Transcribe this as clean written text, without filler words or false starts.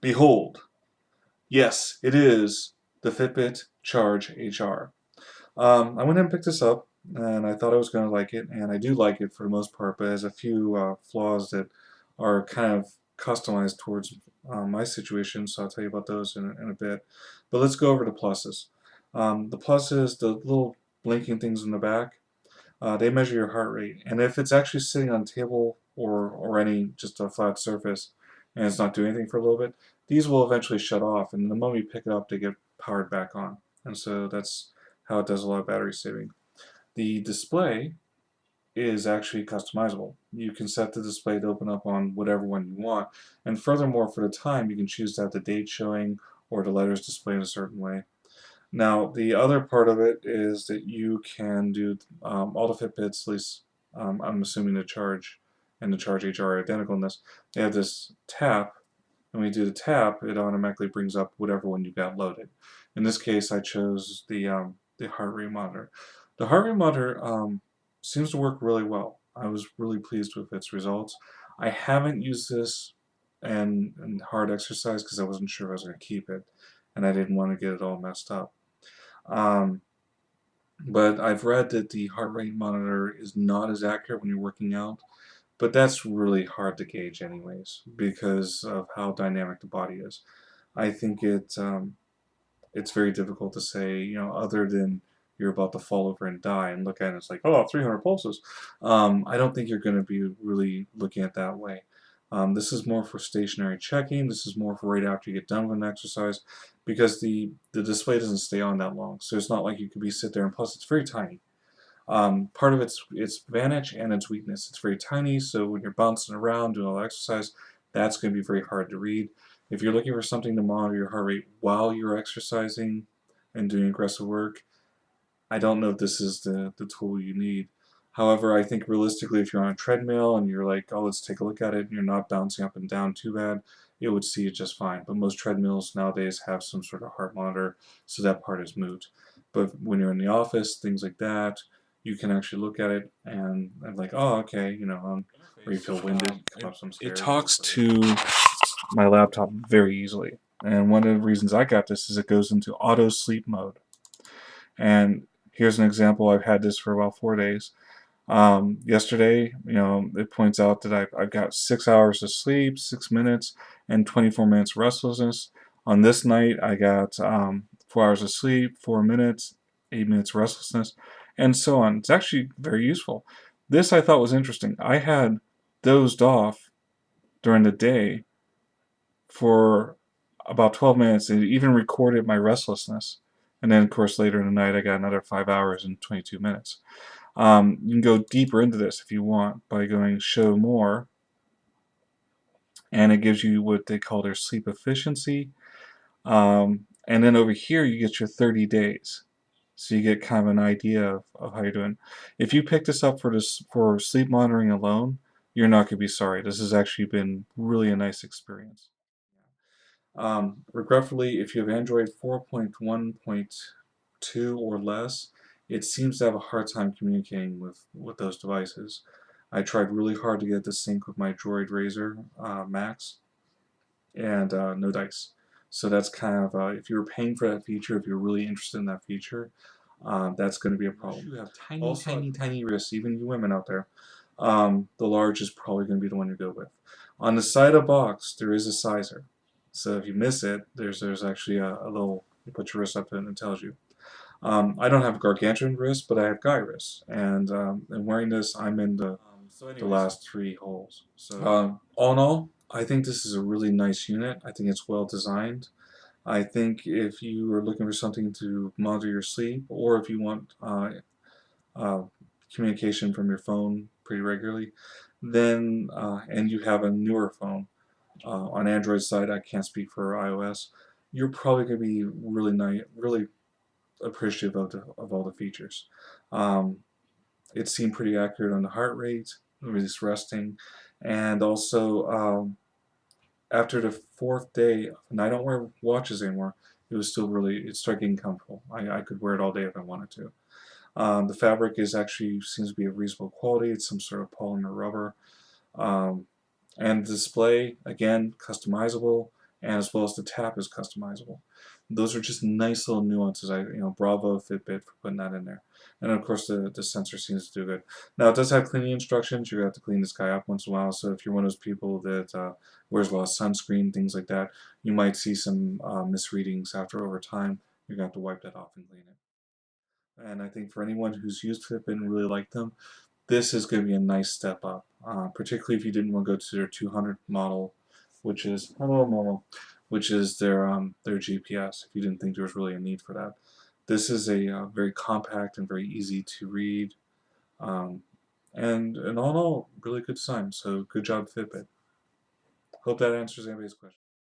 Behold, yes, it is the Fitbit Charge HR. I went and picked this up, and I thought I was going to like it, and I do like it for the most part, but it has a few flaws that are kind of customized towards my situation, so I'll tell you about those in a bit. But let's go over the pluses. The pluses, the little blinking things in the back, they measure your heart rate, and if it's actually sitting on a table or any just a flat surface, and it's not doing anything for a little bit, these will eventually shut off, and the moment you pick it up, they get powered back on. And so that's how it does a lot of battery saving. The display is actually customizable. You can set the display to open up on whatever one you want, and furthermore, for the time, you can choose to have the date showing or the letters displayed a certain way. Now, the other part of it is that you can do all the Fitbits, at least I'm assuming the Charge and the Charge HR are identical in this. They have this tap, and when you do the tap, it automatically brings up whatever one you got loaded. In this case, I chose the heart rate monitor. The heart rate monitor seems to work really well. I was really pleased with its results. I haven't used this in hard exercise because I wasn't sure if I was going to keep it, and I didn't want to get it all messed up. Um, but I've read that the heart rate monitor is not as accurate when you're working out, but that's really hard to gauge anyways because of how dynamic the body is. I think it's very difficult to say, other than you're about to fall over and die and look at it and it's like, oh, 300 pulses. I don't think you're going to be really looking at that way. This is more for stationary checking. This is more for right after you get done with an exercise because the display doesn't stay on that long. So it's not like you could be sit there, and plus it's very tiny. Part of its advantage and its weakness. It's very tiny, so when you're bouncing around doing all the exercise, that's going to be very hard to read. If you're looking for something to monitor your heart rate while you're exercising and doing aggressive work, I don't know if this is the tool you need. However, I think realistically, if you're on a treadmill and you're like, oh, let's take a look at it, and you're not bouncing up and down too bad, it would see it just fine. But most treadmills nowadays have some sort of heart monitor, so that part is moot. But when you're in the office, things like that, you can actually look at it and I'm like, oh, okay, where you feel winded, come up some It stairs. talks to my laptop very easily. And one of the reasons I got this is it goes into auto sleep mode. And here's an example. I've had this for about 4 days. Yesterday, it points out that I've got 6 hours of sleep, 6 minutes, and 24 minutes restlessness. On this night, I got 4 hours of sleep, 4 minutes, 8 minutes restlessness, and so on. It's actually very useful. This I thought was interesting. I had dozed off during the day for about 12 minutes. It even recorded my restlessness. And then, of course, later in the night, I got another 5 hours and 22 minutes. You can go deeper into this if you want by going show more, and it gives you what they call their sleep efficiency. And then over here you get your 30 days. So you get kind of an idea of how you're doing. If you pick this up for sleep monitoring alone, you're not going to be sorry. This has actually been really a nice experience. Regretfully, if you have Android 4.1.2 or less, it seems to have a hard time communicating with those devices. I tried really hard to get to sync with my Droid Razor Max, and no dice. So that's kind of, if you were paying for that feature, if you're really interested in that feature, that's going to be a problem. You have tiny wrists, even you women out there. The large is probably going to be the one you go with. On the side of the box, there is a sizer. So if you miss it, there's actually a little, you put your wrist up and it tells you. I don't have gargantuan wrists, but I have guy wrists. And wearing this, I'm in the last 3 holes. So all in all, I think this is a really nice unit. I think it's well designed. I think if you are looking for something to monitor your sleep, or if you want uh, communication from your phone pretty regularly, then and you have a newer phone on Android side, I can't speak for iOS. You're probably going to be really appreciative of all the features. Um, it seemed pretty accurate on the heart rate, release resting, and also after the 4th day, and I don't wear watches anymore, it was still it started getting comfortable. I could wear it all day if I wanted to. The fabric seems to be of reasonable quality. It's some sort of polymer rubber. And the display, again, customizable, and as well as the tap is customizable. Those are just nice little nuances. Bravo Fitbit for putting that in there. And of course, the sensor seems to do good. Now, it does have cleaning instructions. You're going to have to clean this guy up once in a while. So if you're one of those people that wears a lot of sunscreen, things like that, you might see some misreadings after over time. You're going to have to wipe that off and clean it. And I think for anyone who's used Fitbit and really liked them, this is going to be a nice step up, particularly if you didn't want to go to their 200 model, which is hello Momo, which is their GPS. If you didn't think there was really a need for that, this is a very compact and very easy to read, um, and all in all, really good design. So good job, Fitbit. Hope that answers anybody's question.